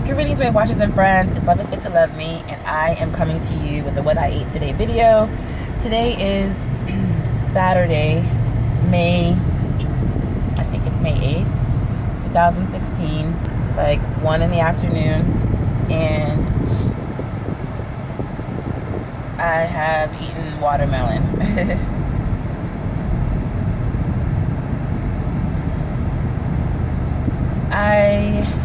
Greetings, my watchers and friends. It's Love Is Fit to Love Me, and I am coming to you with a What I Ate Today video. Today is Saturday, I think it's May 8th, 2016. It's like 1 in the afternoon, and I have eaten watermelon. I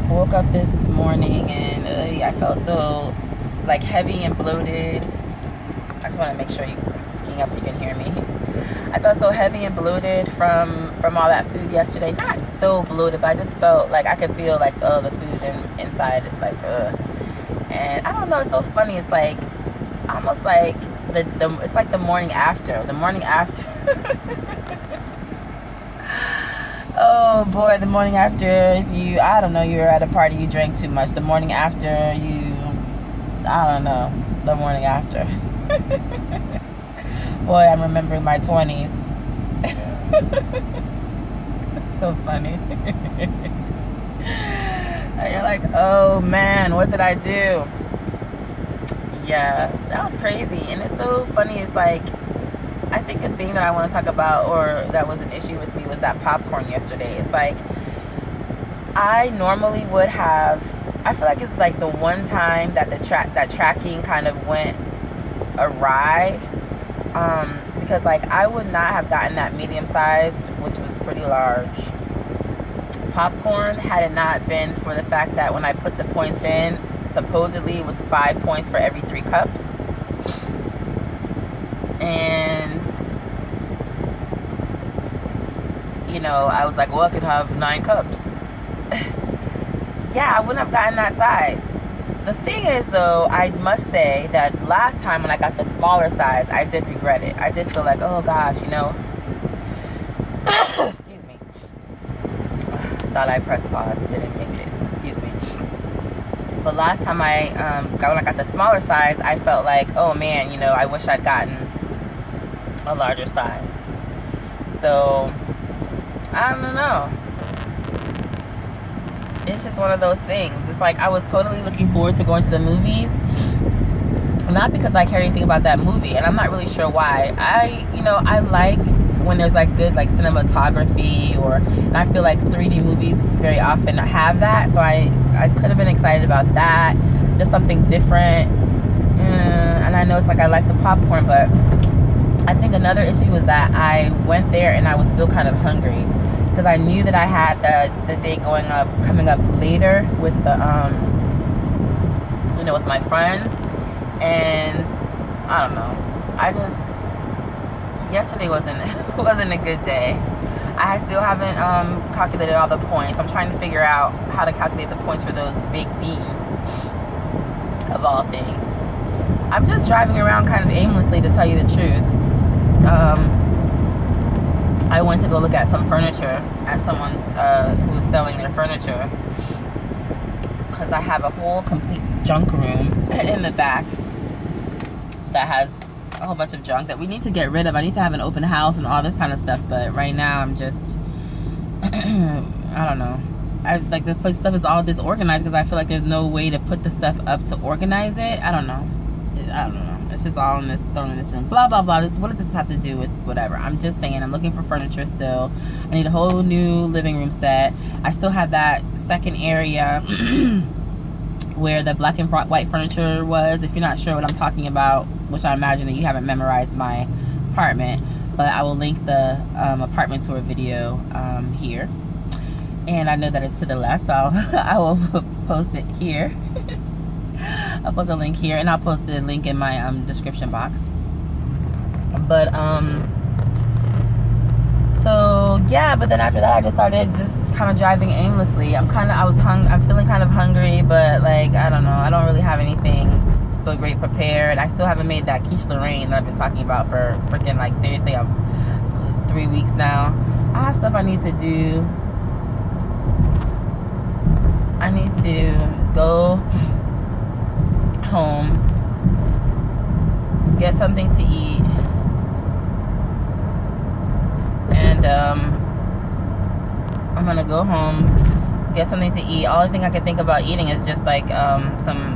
woke up this morning and I felt so like heavy and bloated. I just want to make sure I'm speaking up so you can hear me. I felt so heavy and bloated from all that food yesterday. Not so bloated, but I just felt like I could feel like the food inside, like and I don't know, it's so funny. It's like almost like it's like the morning after. Oh boy, the morning after, if I don't know, you were at a party, you drank too much. The morning after, I don't know, the morning after. Boy, I'm remembering my 20s. So funny. And you're like, oh man, what did I do? Yeah, that was crazy. And it's so funny, it's like, I think a thing that I want to talk about, or that was an issue with me, was that popcorn yesterday. It's like, I normally would have, I feel like it's like the one time that that tracking kind of went awry, because like I would not have gotten that medium sized, which was pretty large, popcorn had it not been for the fact that when I put the points in, supposedly it was 5 points for every 3 cups. And you know, I was like, well, I could have 9 cups. Yeah, I wouldn't have gotten that size. The thing is, though, I must say that last time when I got the smaller size, I did regret it. I did feel like, oh gosh, you know. Excuse me. Thought I pressed pause, didn't make it. Excuse me. But last time when I got the smaller size, I felt like, oh man, you know, I wish I'd gotten a larger size. So I don't know, it's just one of those things. It's like I was totally looking forward to going to the movies, not because I care anything about that movie, and I'm not really sure why. I like when there's like good like cinematography, and I feel like 3D movies very often have that, so I could have been excited about that, just something different. And I know it's like I like the popcorn, but I think another issue was that I went there and I was still kind of hungry, because I knew that I had the day coming up later with the with my friends, and I don't know, yesterday wasn't a good day. I still haven't calculated all the points. I'm trying to figure out how to calculate the points for those baked beans, of all things. I'm just driving around kind of aimlessly, to tell you the truth. I went to go look at some furniture at someone's who was selling their furniture, because I have a whole complete junk room in the back that has a whole bunch of junk that we need to get rid of. I need to have an open house and all this kind of stuff, but right now I'm just I don't know. Like the place stuff is all disorganized because I feel like there's no way to put the stuff up to organize it. I don't know. It's just all thrown in this room. Blah, blah, blah. What does this have to do with whatever? I'm just saying, I'm looking for furniture still. I need a whole new living room set. I still have that second area where the black and white furniture was. If you're not sure what I'm talking about, which I imagine that you haven't memorized my apartment, but I will link the apartment tour video here. And I know that it's to the left, so I will post it here. I'll post a link here, and I'll post a link in my description box. But so yeah, but then after that I just started kind of driving aimlessly. I'm feeling kind of hungry, but like I don't know, I don't really have anything so great prepared. I still haven't made that quiche Lorraine that I've been talking about for freaking, like, seriously, 3 weeks now. I have stuff I need to do. I need to go home, get something to eat, and I'm gonna go home, get something to eat. All I think I can think about eating is just like some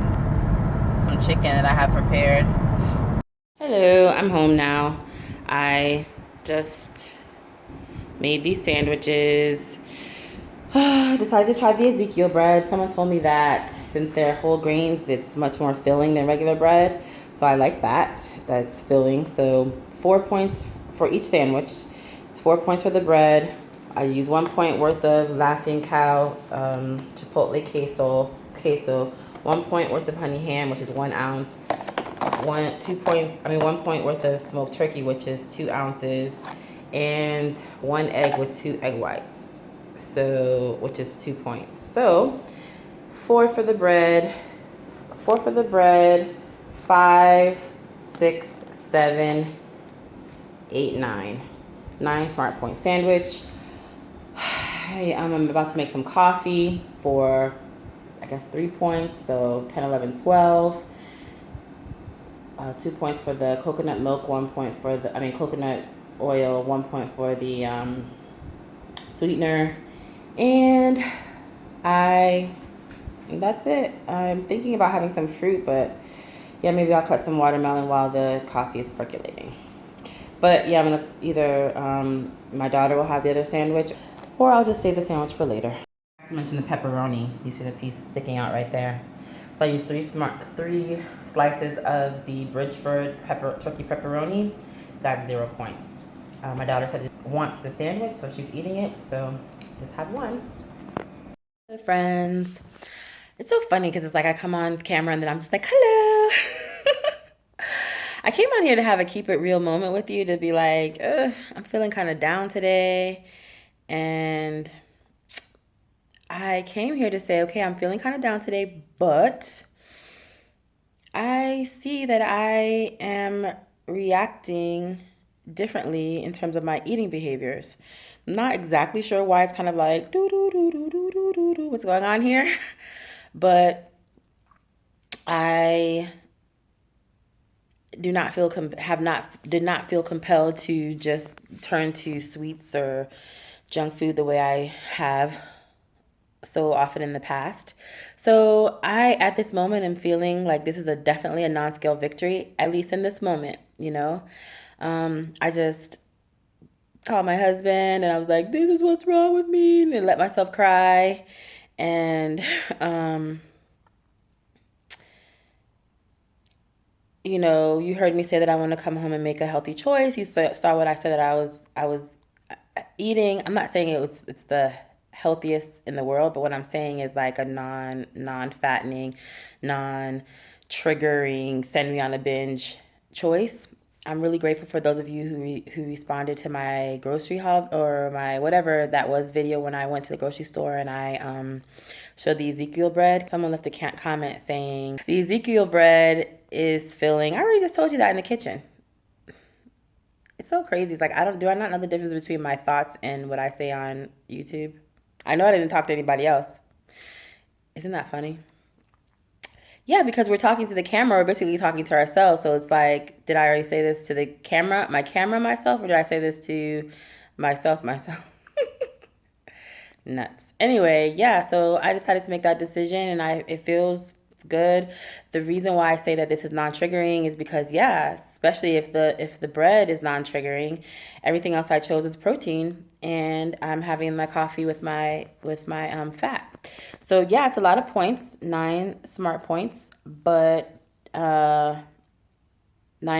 chicken that I have prepared. Hello, I'm home now. I just made these sandwiches. I decided to try the Ezekiel bread. Someone told me that since they're whole grains, it's much more filling than regular bread. So I like that. That's filling. So 4 points for each sandwich. It's 4 points for the bread. I use 1 point worth of Laughing Cow Chipotle queso, 1 point worth of honey ham, which is 1 ounce. 1 point worth of smoked turkey, which is 2 ounces, and 1 egg with 2 egg whites, so which is 2 points. So 4 for the bread, 5, 6, 7, 8, 9. 9 smart point sandwich. I'm about to make some coffee for, I guess, 3 points, so 10, 11, 12. 2 points for the coconut milk, 1 point for the, coconut oil, 1 point for the sweetener, and that's it. I'm thinking about having some fruit, but yeah, maybe I'll cut some watermelon while the coffee is percolating. But yeah, I'm gonna either, my daughter will have the other sandwich, or I'll just save the sandwich for later. I mentioned the pepperoni. You see the piece sticking out right there. So I used 3 slices of the Bridgeford turkey pepperoni. That's 0 points. My daughter said she wants the sandwich, so she's eating it. So just have one. Hey friends, it's so funny because it's like I come on camera and then I'm just like, hello. I came on here to have a keep it real moment with you, to be like, I'm feeling kind of down today, and I came here to say, okay, I'm feeling kind of down today, but I see that I am reacting differently in terms of my eating behaviors. I'm not exactly sure why. It's kind of like do do do do do do do do what's going on here, but I did not feel compelled to just turn to sweets or junk food the way I have so often in the past. So I, at this moment, am feeling like this is definitely a non-scale victory, at least in this moment, you know. I just called my husband and I was like, this is what's wrong with me, and let myself cry. And, you know, you heard me say that I want to come home and make a healthy choice. You saw what I said that I was eating. I'm not saying it's the healthiest in the world, but what I'm saying is like a non-fattening, non-triggering, send me on a binge choice. I'm really grateful for those of you who responded to my grocery haul or my whatever that was video when I went to the grocery store and I showed the Ezekiel bread. Someone left a comment saying the Ezekiel bread is filling. I already just told you that in the kitchen. It's so crazy. It's like do I not know the difference between my thoughts and what I say on YouTube? I know I didn't talk to anybody else. Isn't that funny? Yeah, because we're talking to the camera, we're basically talking to ourselves. So it's like, did I already say this to the camera, myself, or did I say this to myself? Nuts. Anyway, yeah, so I decided to make that decision and it feels good. The reason why I say that this is non-triggering is because yeah, especially if the bread is non-triggering, everything else I chose is protein and I'm having my coffee with my fat. So yeah, it's a lot of points, 9 smart points, but 9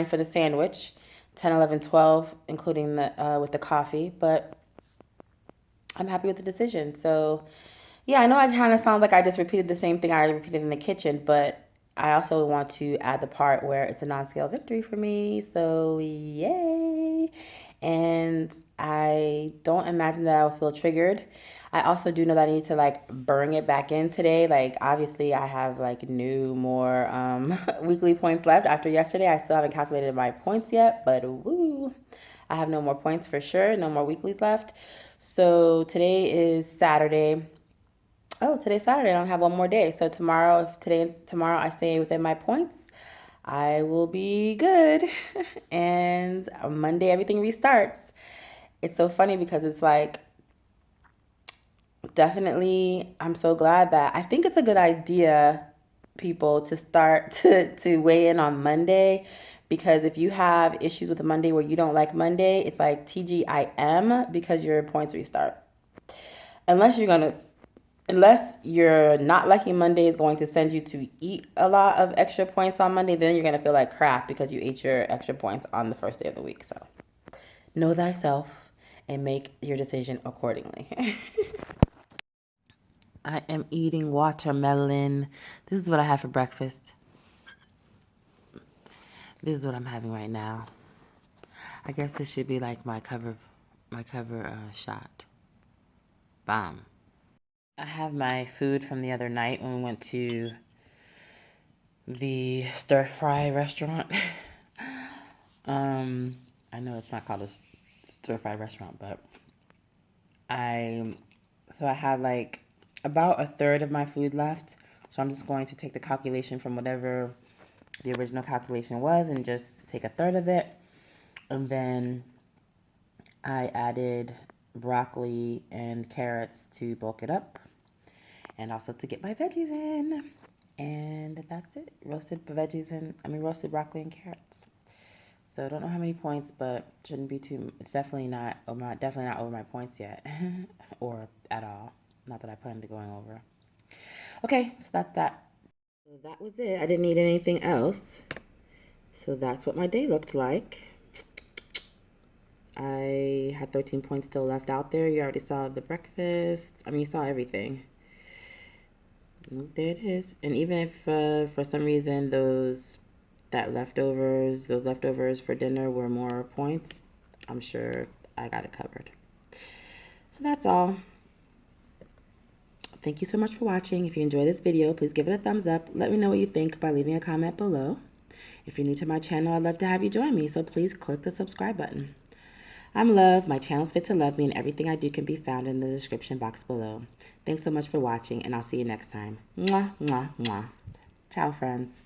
for the sandwich, 10, 11, 12 including the with the coffee, but I'm happy with the decision. So, yeah, I know I kind of sound like I just repeated the same thing I already repeated in the kitchen, but I also want to add the part where it's a non-scale victory for me. So, yay. And I don't imagine that I'll feel triggered. I also do know that I need to like burn it back in today. Like, obviously, I have like more weekly points left after yesterday. I still haven't calculated my points yet, but woo, I have no more points for sure. No more weeklies left. So today is Saturday. Oh, today's Saturday. I don't have one more day. So tomorrow I stay within my points, I will be good. And on Monday everything restarts. It's so funny because it's like definitely, I'm so glad that I think it's a good idea, people, to start to weigh in on Monday, because if you have issues with Monday where you don't like Monday, it's like TGIM, because your points restart. Unless you're gonna Unless you're not liking Monday is going to send you to eat a lot of extra points on Monday, then you're going to feel like crap because you ate your extra points on the first day of the week. So know thyself and make your decision accordingly. I am eating watermelon. This is what I had for breakfast. This is what I'm having right now. I guess this should be like my cover shot. Bomb. I have my food from the other night when we went to the stir fry restaurant. I know it's not called a stir fry restaurant, but I have like about a third of my food left. So I'm just going to take the calculation from whatever the original calculation was and just take a third of it. And then I added broccoli and carrots to bulk it up and also to get my veggies in. And that's it. Roasted broccoli and carrots. So I don't know how many points, but shouldn't be too. It's definitely not over my points yet, or at all. Not that I plan to going over. Okay, so that's that. So that was it. I didn't need anything else. So that's what my day looked like. I had 13 points still left out there. You already saw the breakfast. I mean, you saw everything. There it is. And even if for some reason those leftovers for dinner were more points, I'm sure I got it covered. So that's all. Thank you so much for watching. If you enjoyed this video, please give it a thumbs up. Let me know what you think by leaving a comment below. If you're new to my channel, I'd love to have you join me, so please click the subscribe button. I'm Love. My channel's Fit to Love Me, and everything I do can be found in the description box below. Thanks so much for watching, and I'll see you next time. Mwah, mwah, mwah. Ciao, friends.